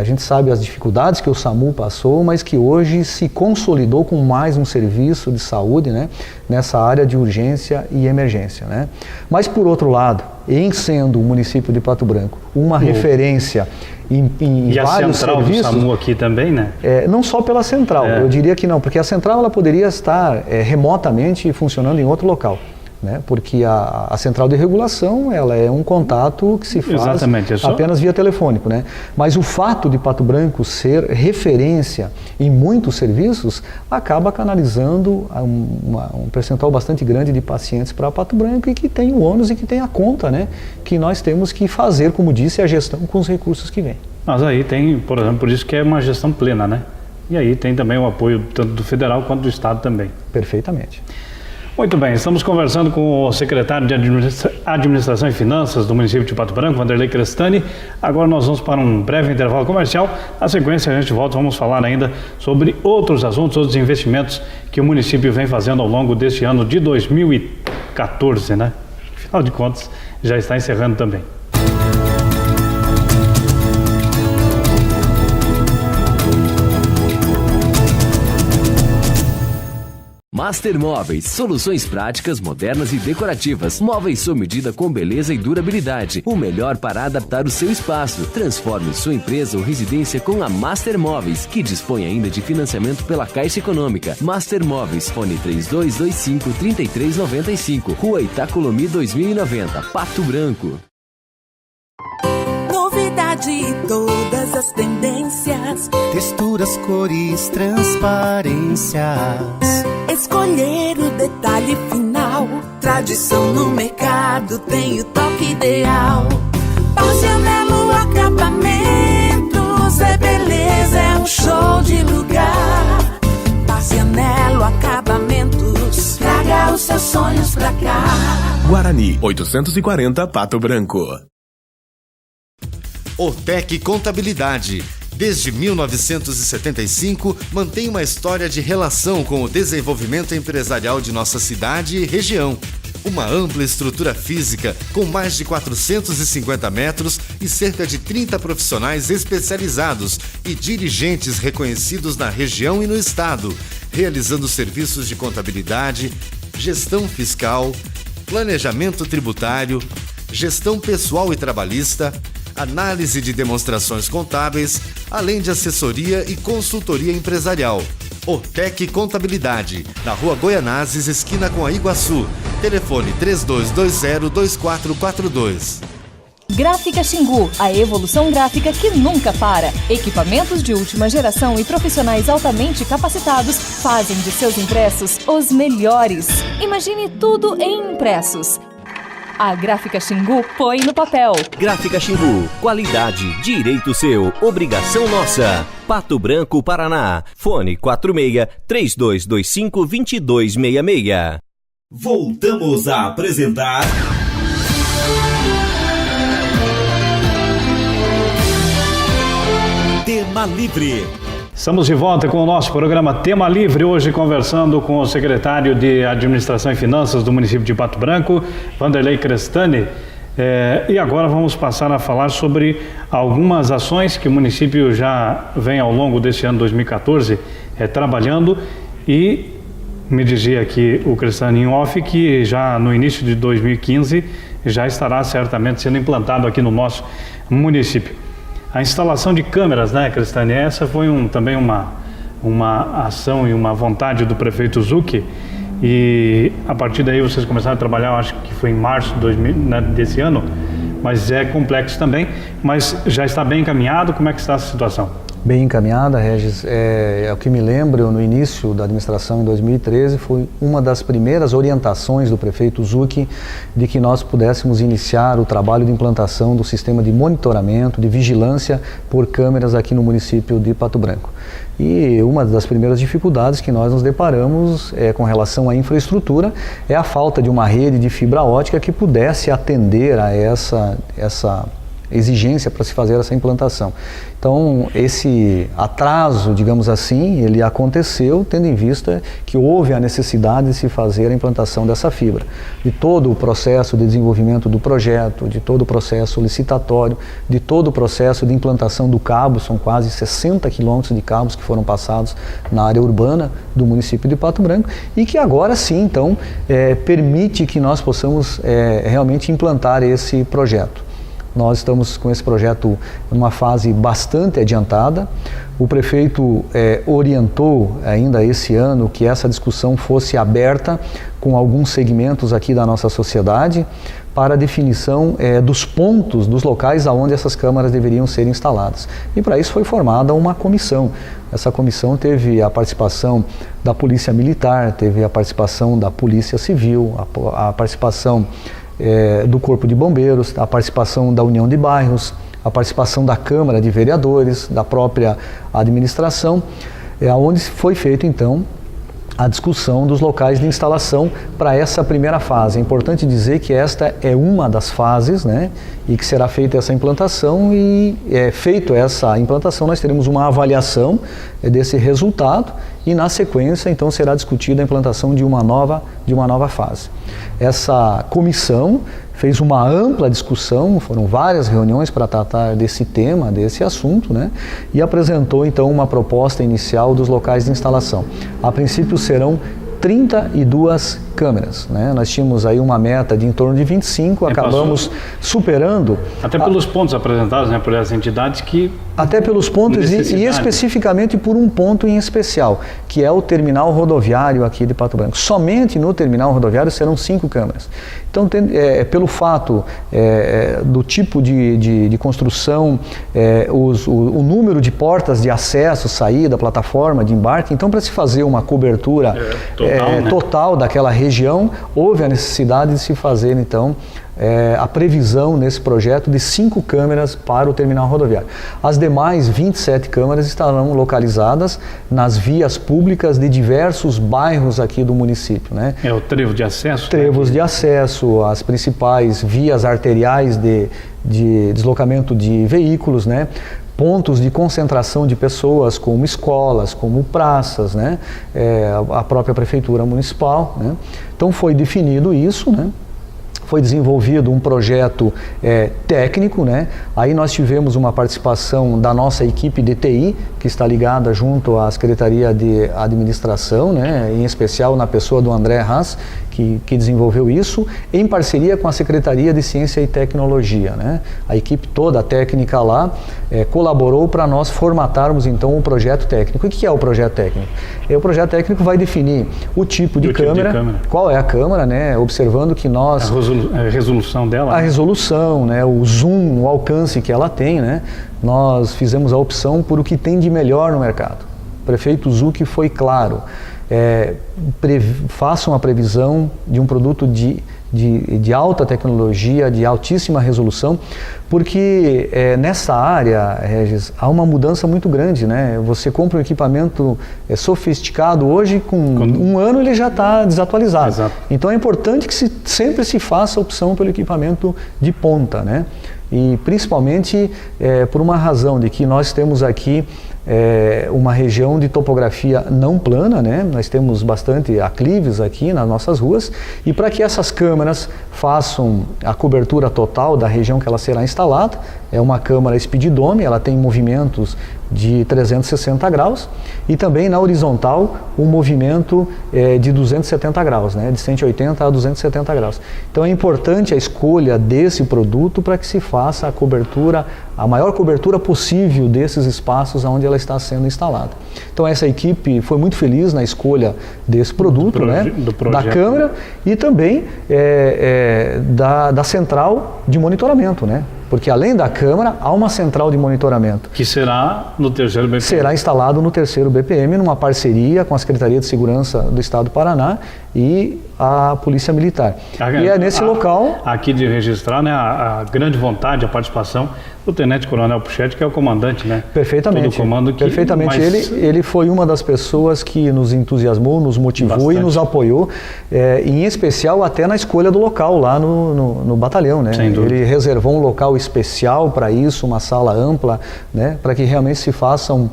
A gente sabe as dificuldades que o SAMU passou, mas que hoje se consolidou com mais um serviço de saúde, né? Nessa área de urgência e emergência, né? Mas por outro lado, em sendo o município de Pato Branco uma referência em vários serviços... E a central do SAMU aqui também, né? Não só pela central, eu diria que não, porque a central ela poderia estar remotamente funcionando em outro local, né? Porque a central de regulação ela é um contato que se faz apenas via telefônico, né? Mas o fato de Pato Branco ser referência em muitos serviços acaba canalizando um percentual bastante grande de pacientes para Pato Branco, e que tem o ônus e que tem a conta, né? Que nós temos que fazer, como disse, a gestão com os recursos que vêm. Mas aí tem, por exemplo, por isso que é uma gestão plena, né? E aí tem também o apoio tanto do federal quanto do estado também. Perfeitamente. Muito bem, estamos conversando com o secretário de Administração e Finanças do município de Pato Branco, Vanderlei Crestani. Agora nós vamos para um breve intervalo comercial. Na sequência a gente volta, vamos falar ainda sobre outros assuntos, outros investimentos que o município vem fazendo ao longo deste ano de 2014, né? Afinal de contas, já está encerrando também. Master Móveis, soluções práticas, modernas e decorativas. Móveis sob medida com beleza e durabilidade. O melhor para adaptar o seu espaço. Transforme sua empresa ou residência com a Master Móveis, que dispõe ainda de financiamento pela Caixa Econômica. Master Móveis, fone 3225-3395, Rua Itacolomi 2090, Pato Branco. Novidade e todas as tendências, texturas, cores, transparências. Escolher o detalhe final, tradição no mercado tem o toque ideal. Parcianello Acabamentos, beleza, é um show de lugar. Parcianello Acabamentos, traga os seus sonhos pra cá. Guarani, 840, Pato Branco. Otec Contabilidade. Desde 1975, mantém uma história de relação com o desenvolvimento empresarial de nossa cidade e região. Uma ampla estrutura física com mais de 450 metros e cerca de 30 profissionais especializados e dirigentes reconhecidos na região e no estado, realizando serviços de contabilidade, gestão fiscal, planejamento tributário, gestão pessoal e trabalhista, análise de demonstrações contábeis, além de assessoria e consultoria empresarial. Otec Contabilidade, na Rua Goianazes, esquina com a Iguaçu. Telefone 3220-2442. Gráfica Xingu, a evolução gráfica que nunca para. Equipamentos de última geração e profissionais altamente capacitados fazem de seus impressos os melhores. Imagine tudo em impressos. A Gráfica Xingu põe no papel. Gráfica Xingu, qualidade, direito seu, obrigação nossa. Pato Branco, Paraná. Fone 46-3225-2266. Voltamos a apresentar... Tema Livre. Estamos de volta com o nosso programa Tema Livre, hoje conversando com o secretário de Administração e Finanças do município de Pato Branco, Vanderlei Crestani. E agora vamos passar a falar sobre algumas ações que o município já vem ao longo deste ano 2014 trabalhando, e me dizia aqui o Crestani em off que já no início de 2015 já estará certamente sendo implantado aqui no nosso município. A instalação de câmeras, né, Crestani? Essa foi também uma ação e uma vontade do prefeito Zucchi, e a partir daí vocês começaram a trabalhar, acho que foi em março desse ano, mas é complexo também, mas já está bem encaminhado. Como é que está essa situação? Bem encaminhada, Regis. O que me lembro, no início da administração, em 2013, foi uma das primeiras orientações do prefeito Zucchi de que nós pudéssemos iniciar o trabalho de implantação do sistema de monitoramento, de vigilância por câmeras aqui no município de Pato Branco. E uma das primeiras dificuldades que nós nos deparamos com relação à infraestrutura é a falta de uma rede de fibra ótica que pudesse atender a essa exigência para se fazer essa implantação. Então, esse atraso, digamos assim, ele aconteceu tendo em vista que houve a necessidade de se fazer a implantação dessa fibra. De todo o processo de desenvolvimento do projeto, de todo o processo licitatório, de todo o processo de implantação do cabo, são quase 60 quilômetros de cabos que foram passados na área urbana do município de Pato Branco, e que agora sim, então, permite que nós possamos realmente implantar esse projeto. Nós estamos com esse projeto numa fase bastante adiantada. O prefeito orientou ainda esse ano que essa discussão fosse aberta com alguns segmentos aqui da nossa sociedade para a definição dos pontos, dos locais aonde essas câmaras deveriam ser instaladas. E para isso foi formada uma comissão. Essa comissão teve a participação da Polícia Militar, teve a participação da Polícia Civil, a participação do Corpo de Bombeiros, a participação da União de Bairros, a participação da Câmara de Vereadores, da própria administração, onde foi feito então a discussão dos locais de instalação para essa primeira fase. É importante dizer que esta é uma das fases, né, e que será feita essa implantação, e feito essa implantação nós teremos uma avaliação desse resultado, e na sequência então será discutida a implantação de uma nova fase. Essa comissão fez uma ampla discussão, foram várias reuniões para tratar desse tema, desse assunto, né? E apresentou então uma proposta inicial dos locais de instalação. A princípio serão 32 câmeras, né? Nós tínhamos aí uma meta de em torno de 25, acabamos superando. Até pelos pontos apresentados, né, por essas entidades que... Até pelos pontos e especificamente por um ponto em especial, que é o terminal rodoviário aqui de Pato Branco. Somente no terminal rodoviário serão 5 câmeras. Então, pelo fato do tipo de construção, o número de portas de acesso, saída, plataforma de embarque, então para se fazer uma cobertura total daquela região, houve a necessidade de se fazer então a previsão nesse projeto de 5 câmeras para o terminal rodoviário. As demais 27 câmeras estarão localizadas nas vias públicas de diversos bairros aqui do município, né? O trevo de acesso? Trevos de acesso, as principais vias arteriais de deslocamento de veículos, né? Pontos de concentração de pessoas, como escolas, como praças, né? A própria prefeitura municipal, né? Então foi definido isso, né? Foi desenvolvido um projeto técnico, né? Aí nós tivemos uma participação da nossa equipe de TI, que está ligada junto à Secretaria de Administração, né? Em especial na pessoa do André Haas, que desenvolveu isso, em parceria com a Secretaria de Ciência e Tecnologia, né? A equipe toda, a técnica lá, colaborou para nós formatarmos então o projeto técnico. E o que é o projeto técnico? O projeto técnico vai definir o tipo de câmera, qual é a câmera, né? Observando que nós... A resolução dela? A resolução, né? O zoom, o alcance que ela tem, né? Nós fizemos a opção por o que tem de melhor no mercado. O prefeito Zucchi foi claro. Façam a previsão de um produto de de alta tecnologia, de altíssima resolução, porque nessa área, Regis, há uma mudança muito grande, né? Você compra um equipamento sofisticado hoje, com um ano ele já está desatualizado. Exato. Então é importante que sempre se faça a opção pelo equipamento de ponta, né? E principalmente por uma razão de que nós temos aqui uma região de topografia não plana, né? Nós temos bastante aclives aqui nas nossas ruas, e para que essas câmeras façam a cobertura total da região que ela será instalada, é uma câmera Speed Dome, ela tem movimentos de 360 graus e também na horizontal um movimento de 270 graus, né? De 180 a 270 graus. Então é importante a escolha desse produto para que se faça a cobertura, a maior cobertura possível desses espaços onde ela está sendo instalada. Então essa equipe foi muito feliz na escolha desse produto, né? Da câmera e também da central de monitoramento, né? Porque além da câmera, há uma central de monitoramento. Que será no terceiro BPM. Será instalado no terceiro BPM, numa parceria com a Secretaria de Segurança do Estado do Paraná e a Polícia Militar. E é nesse local... Aqui de registrar, né, a grande vontade, a participação do Tenente Coronel Puchetti, que é o comandante, né? Perfeitamente. Todo o comando que, perfeitamente. Ele foi uma das pessoas que nos entusiasmou, nos motivou bastante. E nos apoiou, em especial até na escolha do local lá no batalhão, né? Sem dúvida. Ele reservou um local especial para isso, uma sala ampla, né? Para que realmente se faça um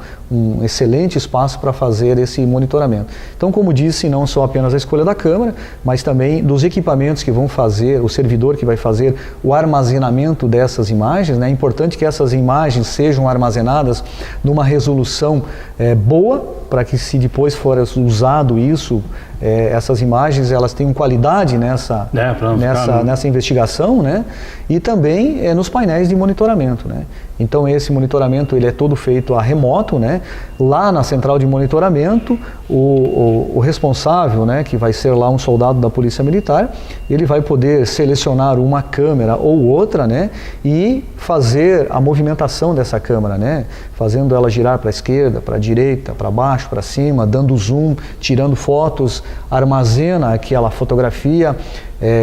excelente espaço para fazer esse monitoramento. Então, como disse, não só apenas a escolha da câmera, mas também dos equipamentos que vão fazer, o servidor que vai fazer o armazenamento dessas imagens, né? É importante que essas imagens sejam armazenadas numa resolução boa, para que se depois for usado isso, essas imagens elas tenham qualidade nessa investigação, né? E também nos painéis de monitoramento, né? Então esse monitoramento ele é todo feito a remoto, né? Lá na central de monitoramento, o responsável, né, que vai ser lá um soldado da Polícia Militar, ele vai poder selecionar uma câmera ou outra, né, e fazer a movimentação dessa câmera, né, fazendo ela girar para a esquerda, para a direita, para baixo, para cima, dando zoom, tirando fotos, armazena aquela fotografia,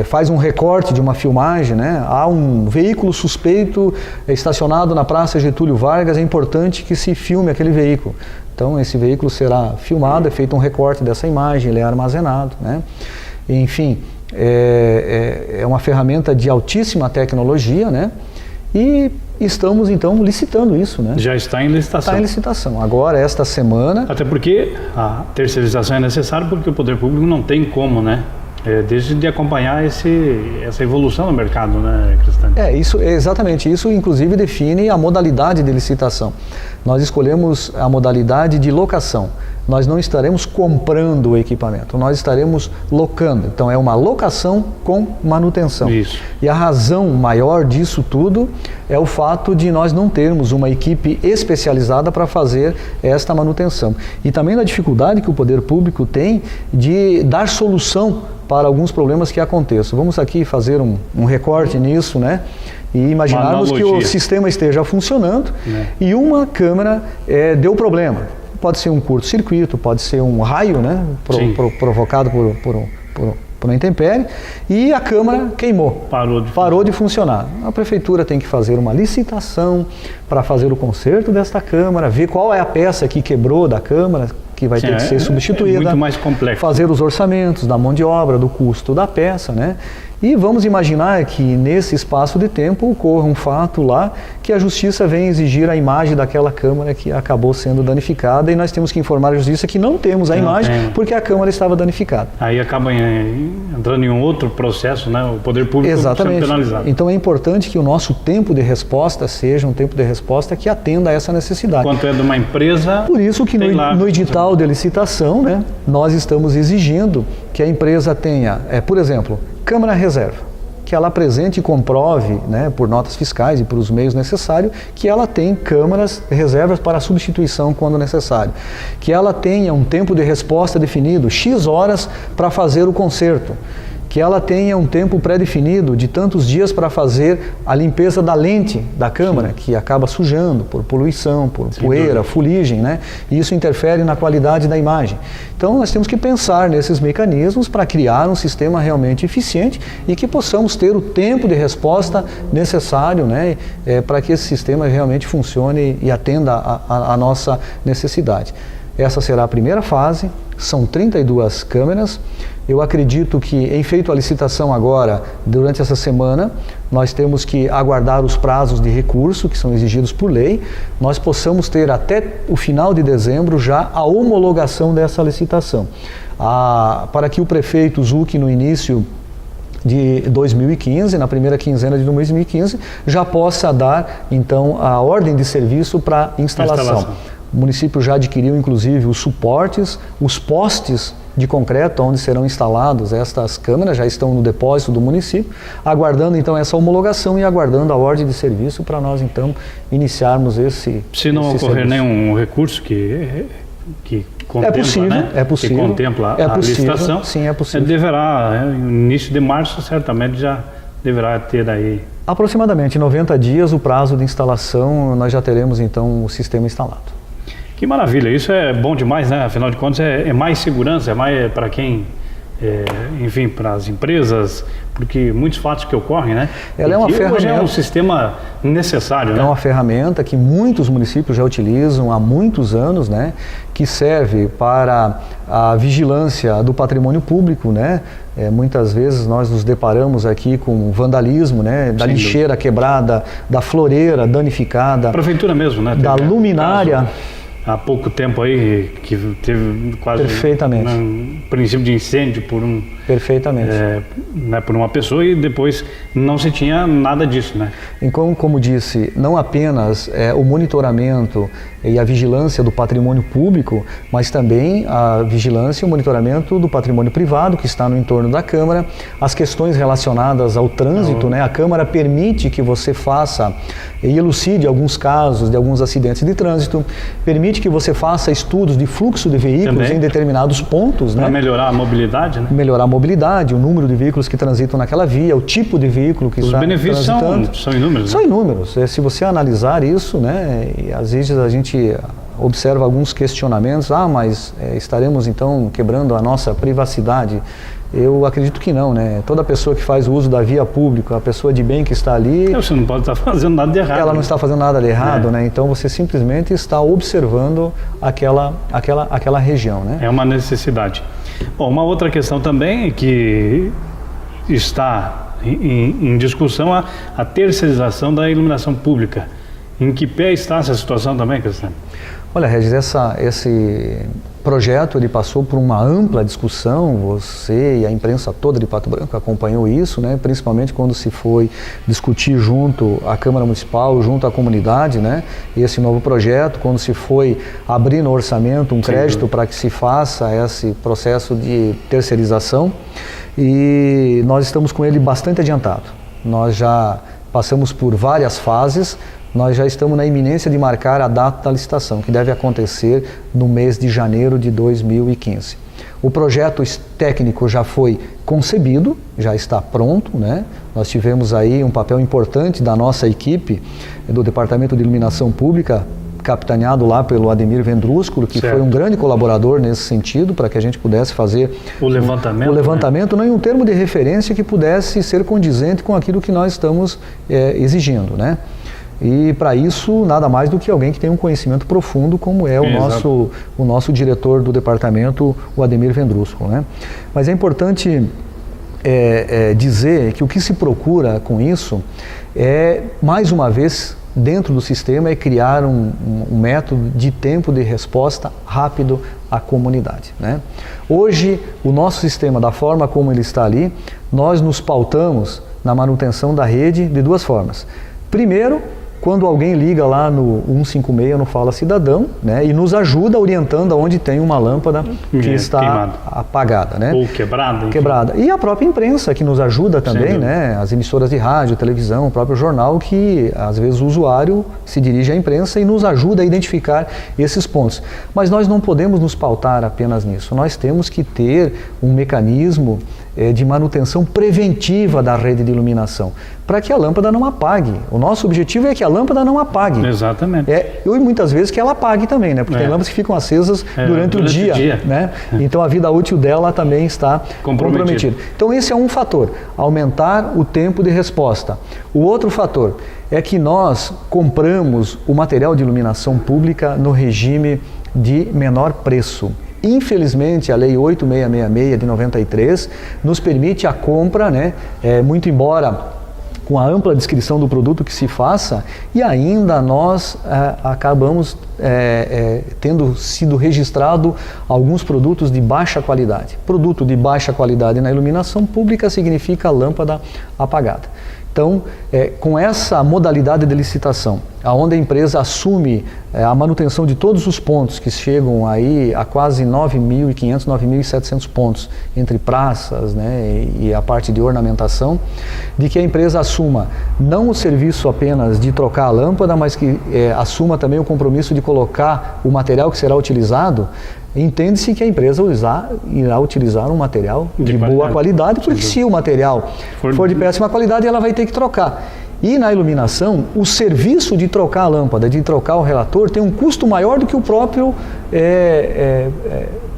faz um recorte de uma filmagem, né? Há um veículo suspeito estacionado na Praça Getúlio Vargas, é importante que se filme aquele veículo. Então esse veículo será filmado, é feito um recorte dessa imagem, ele é armazenado, né? Enfim, é uma ferramenta de altíssima tecnologia, né? E estamos então licitando isso, né? Já está em licitação. Está em licitação. Agora, esta semana... Até porque a terceirização é necessária porque o poder público não tem como, né? Desde de acompanhar essa evolução no mercado, né, Cristânia? Exatamente. Isso, inclusive, define a modalidade de licitação. Nós escolhemos a modalidade de locação. Nós não estaremos comprando o equipamento, nós estaremos locando. Então, é uma locação com manutenção. Isso. E a razão maior disso tudo é o fato de nós não termos uma equipe especializada para fazer esta manutenção. E também da dificuldade que o poder público tem de dar solução para alguns problemas que aconteçam. Vamos aqui fazer um recorte nisso, né? E imaginarmos que o sistema esteja funcionando e uma câmera deu problema. Pode ser um curto-circuito, pode ser um raio, né? Provocado por uma intempérie, e a câmera queimou, parou de funcionar. A prefeitura tem que fazer uma licitação para fazer o conserto desta câmera, ver qual é a peça que quebrou da câmera, que vai ter que ser substituída, muito mais complexo. Fazer os orçamentos da mão de obra, do custo da peça, né? E vamos imaginar que nesse espaço de tempo ocorra um fato lá que a justiça vem exigir a imagem daquela câmera que acabou sendo danificada e nós temos que informar a justiça que não temos a imagem porque a câmera estava danificada. Aí acaba entrando em um outro processo, né? O poder público sendo penalizado. Então é importante que o nosso tempo de resposta seja um tempo de resposta que atenda a essa necessidade. Quanto é de uma empresa... Por isso que no edital de licitação, né, nós estamos exigindo que a empresa tenha, por exemplo, câmera reserva, que ela apresente e comprove, né, por notas fiscais e por os meios necessários, que ela tem câmeras reservas para substituição quando necessário, que ela tenha um tempo de resposta definido, X horas para fazer o conserto, que ela tenha um tempo pré-definido de tantos dias para fazer a limpeza da lente da câmera, que acaba sujando por poluição, por poeira, fuligem, né? E isso interfere na qualidade da imagem. Então nós temos que pensar nesses mecanismos para criar um sistema realmente eficiente e que possamos ter o tempo de resposta necessário, né, para que esse sistema realmente funcione e atenda a nossa necessidade. Essa será a primeira fase, são 32 câmeras. Eu acredito que, em feito a licitação agora, durante essa semana, nós temos que aguardar os prazos de recurso que são exigidos por lei, nós possamos ter até o final de dezembro já a homologação dessa licitação. Para que o prefeito Zucchi, no início de 2015, na primeira quinzena de 2015, já possa dar, então, a ordem de serviço para instalação. O município já adquiriu, inclusive, os suportes, os postes de concreto onde serão instalados estas câmeras, já estão no depósito do município, aguardando, então, essa homologação e aguardando a ordem de serviço para nós, então, iniciarmos esse Se não ocorrer nenhum recurso que contempla, é possível, né? É possível. Que contempla a licitação, sim, é possível. Deverá, no início de março, certamente já deverá ter aí... Aproximadamente 90 dias o prazo de instalação, nós já teremos, então, o sistema instalado. Que maravilha, isso é bom demais, né? Afinal de contas é mais segurança, é mais para quem, enfim, para as empresas, porque muitos fatos que ocorrem, né? Ela é uma ferramenta. Hoje é um sistema necessário, né? É uma ferramenta que muitos municípios já utilizam há muitos anos, né? Que serve para a vigilância do patrimônio público, né? Muitas vezes nós nos deparamos aqui com vandalismo, né? Da lixeira quebrada, da floreira danificada. A prefeitura mesmo, né? Da luminária. Há pouco tempo aí que teve quase um princípio de incêndio por um... Perfeitamente. Né, por uma pessoa e depois não se tinha nada disso, né? Então, como disse, não apenas o monitoramento e a vigilância do patrimônio público, mas também a vigilância e o monitoramento do patrimônio privado que está no entorno da Câmara, as questões relacionadas ao trânsito, né? A Câmara permite que você faça e elucide alguns casos de alguns acidentes de trânsito, permite que você faça estudos de fluxo de veículos também, em determinados pontos, né? Para melhorar a mobilidade, né? Melhorar a mobilidade, o número de veículos que transitam naquela via, o tipo de veículo que está transitando. Os benefícios são inúmeros. São inúmeros. Se você analisar isso, né, e às vezes a gente observa alguns questionamentos, mas estaremos então quebrando a nossa privacidade. Eu acredito que não, né? Toda pessoa que faz o uso da via pública, a pessoa de bem que está ali... Você não pode estar fazendo nada de errado. Ela não está fazendo nada de errado, né? Então você simplesmente está observando aquela região, né? É uma necessidade. Bom, uma outra questão também que está em discussão a terceirização da iluminação pública. Em que pé está essa situação também, Cristiano? Olha, Regis, esse projeto ele passou por uma ampla discussão, você e a imprensa toda de Pato Branco acompanhou isso, né? Principalmente quando se foi discutir junto à Câmara Municipal, junto à comunidade, né? Esse novo projeto, quando se foi abrir no orçamento um crédito para que se faça esse processo de terceirização, e nós estamos com ele bastante adiantado. Nós já passamos por várias fases. Nós já estamos na iminência de marcar a data da licitação, que deve acontecer no mês de janeiro de 2015. O projeto técnico já foi concebido, já está pronto, né? Nós tivemos aí um papel importante da nossa equipe do Departamento de Iluminação Pública, capitaneado lá pelo Ademir Vendrúsculo, que foi um grande colaborador nesse sentido, para que a gente pudesse fazer o levantamento. O levantamento, né? Não em um termo de referência que pudesse ser condizente com aquilo que nós estamos exigindo, né? E para isso, nada mais do que alguém que tem um conhecimento profundo, como é o nosso diretor do departamento, o Ademir Vendrúsculo, né? Mas é importante dizer que o que se procura com isso é, mais uma vez, dentro do sistema, é criar um método de tempo de resposta rápido à comunidade, né? Hoje, o nosso sistema, da forma como ele está ali, nós nos pautamos na manutenção da rede de duas formas. Primeiro, quando alguém liga lá no 156 no Fala Cidadão, né, e nos ajuda orientando aonde tem uma lâmpada que está apagada, né? Ou quebrada. Quebrada. E a própria imprensa que nos ajuda também, né? As emissoras de rádio, televisão, o próprio jornal, que às vezes o usuário se dirige à imprensa e nos ajuda a identificar esses pontos. Mas nós não podemos nos pautar apenas nisso. Nós temos que ter um mecanismo de manutenção preventiva da rede de iluminação, para que a lâmpada não apague. O nosso objetivo é que a lâmpada não apague. Exatamente. E muitas vezes que ela apague também, né? Porque tem lâmpadas que ficam acesas durante o dia. Né? Então a vida útil dela também está comprometida. Então esse é um fator, aumentar o tempo de resposta. O outro fator é que nós compramos o material de iluminação pública no regime de menor preço. Infelizmente, a Lei 8666 de 93 nos permite a compra, né, muito embora com a ampla descrição do produto que se faça, e ainda nós acabamos tendo sido registrado alguns produtos de baixa qualidade. Produto de baixa qualidade na iluminação pública significa lâmpada apagada. Então, com essa modalidade de licitação, onde a empresa assume a manutenção de todos os pontos, que chegam aí a quase 9.500, 9.700 pontos, entre praças, né, e a parte de ornamentação, de que a empresa assuma não o serviço apenas de trocar a lâmpada, mas que assuma também o compromisso de colocar o material que será utilizado. Entende-se que a empresa irá utilizar um material de boa qualidade, porque se o material for de péssima qualidade, ela vai ter que trocar. E na iluminação, o serviço de trocar a lâmpada, de trocar o relator, tem um custo maior do que o próprio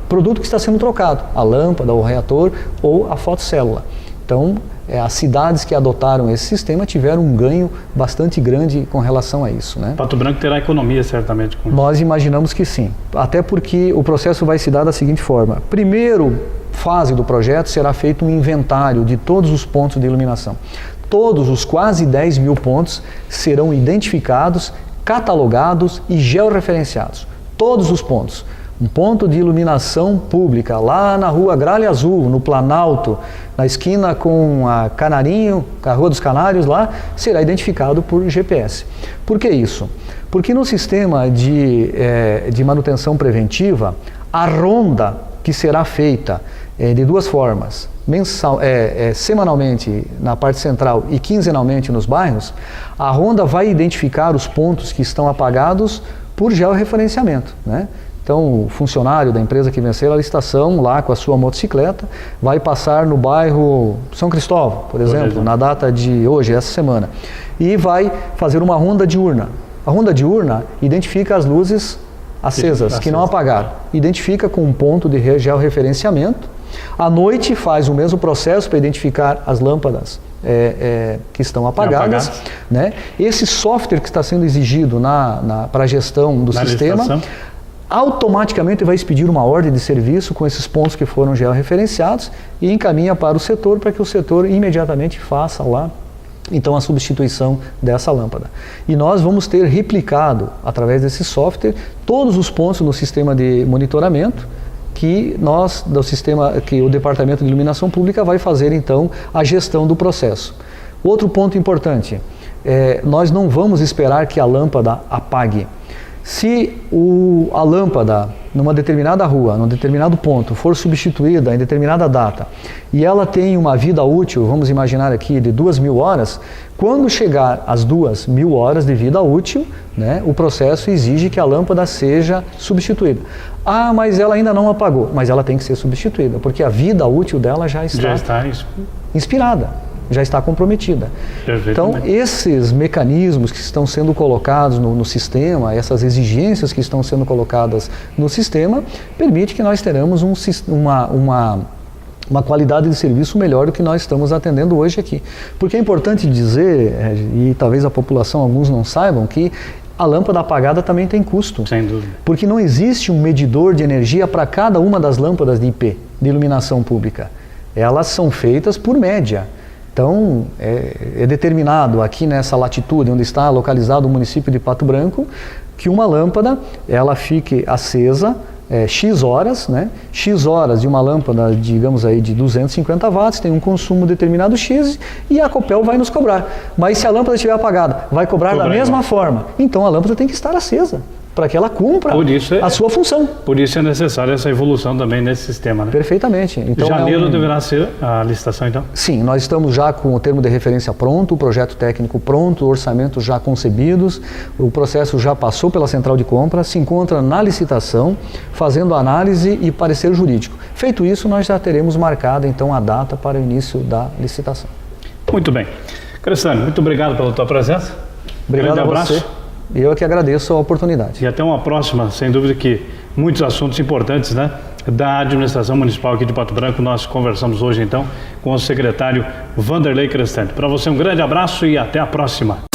produto que está sendo trocado, a lâmpada, o reator ou a fotocélula. Então, as cidades que adotaram esse sistema tiveram um ganho bastante grande com relação a isso, né? Pato Branco terá economia certamente com isso. Nós imaginamos que sim, até porque o processo vai se dar da seguinte forma. Primeiro fase do projeto será feito um inventário de todos os pontos de iluminação. Todos os quase 10 mil pontos serão identificados, catalogados e georreferenciados. Todos os pontos. Um ponto de iluminação pública lá na rua Gralha Azul, no Planalto, na esquina com a Canarinho, a Rua dos Canários lá, será identificado por GPS. Por que isso? Porque no sistema de manutenção preventiva, a ronda que será feita de duas formas, semanalmente na parte central e quinzenalmente nos bairros, a ronda vai identificar os pontos que estão apagados por georreferenciamento, né? Então, o funcionário da empresa que vencer a licitação, lá com a sua motocicleta, vai passar no bairro São Cristóvão, por exemplo, na data de hoje, essa semana, e vai fazer uma ronda diurna. A ronda diurna identifica as luzes acesas, que não apagaram. Identifica com um ponto de georreferenciamento. À noite faz o mesmo processo para identificar as lâmpadas que estão apagadas. Né? Esse software que está sendo exigido para a gestão do sistema, automaticamente vai expedir uma ordem de serviço com esses pontos que foram georreferenciados e encaminha para o setor para que o setor imediatamente faça lá então a substituição dessa lâmpada. E nós vamos ter replicado, através desse software, todos os pontos no sistema de monitoramento que o Departamento de Iluminação Pública vai fazer então a gestão do processo. Outro ponto importante, nós não vamos esperar que a lâmpada apague. Se a lâmpada, numa determinada rua, num determinado ponto, for substituída em determinada data e ela tem uma vida útil, vamos imaginar aqui, de 2.000 horas, quando chegar às 2.000 horas de vida útil, né, o processo exige que a lâmpada seja substituída. Ah, mas ela ainda não apagou, mas ela tem que ser substituída, porque a vida útil dela já está inspirada. Já está comprometida. Então, esses mecanismos que estão sendo colocados no sistema, essas exigências que estão sendo colocadas no sistema, permite que nós tenhamos uma qualidade de serviço melhor do que nós estamos atendendo hoje aqui. Porque é importante dizer, e talvez a população, alguns não saibam, que a lâmpada apagada também tem custo. Sem dúvida. Porque não existe um medidor de energia para cada uma das lâmpadas de IP, de iluminação pública. Elas são feitas por média. Então, é determinado aqui nessa latitude onde está localizado o município de Pato Branco, que uma lâmpada ela fique acesa X horas, né? X horas de uma lâmpada, digamos aí, de 250 watts, tem um consumo determinado X e a Copel vai nos cobrar. Mas se a lâmpada estiver apagada, vai cobrar da mesma forma. Então a lâmpada tem que estar acesa. para que ela cumpra a sua função. Por isso é necessária essa evolução também nesse sistema, né? Perfeitamente. Então, janeiro deverá ser a licitação, então? Sim, nós estamos já com o termo de referência pronto, o projeto técnico pronto, o orçamento já concebidos, o processo já passou pela central de compra, se encontra na licitação, fazendo análise e parecer jurídico. Feito isso, nós já teremos marcada, então, a data para o início da licitação. Muito bem. Crestani, muito obrigado pela tua presença. Obrigado a você. Eu é que agradeço a oportunidade. E até uma próxima, sem dúvida que muitos assuntos importantes, né, da administração municipal aqui de Pato Branco. Nós conversamos hoje então com o secretário Vanderlei Crestani. Para você um grande abraço e até a próxima.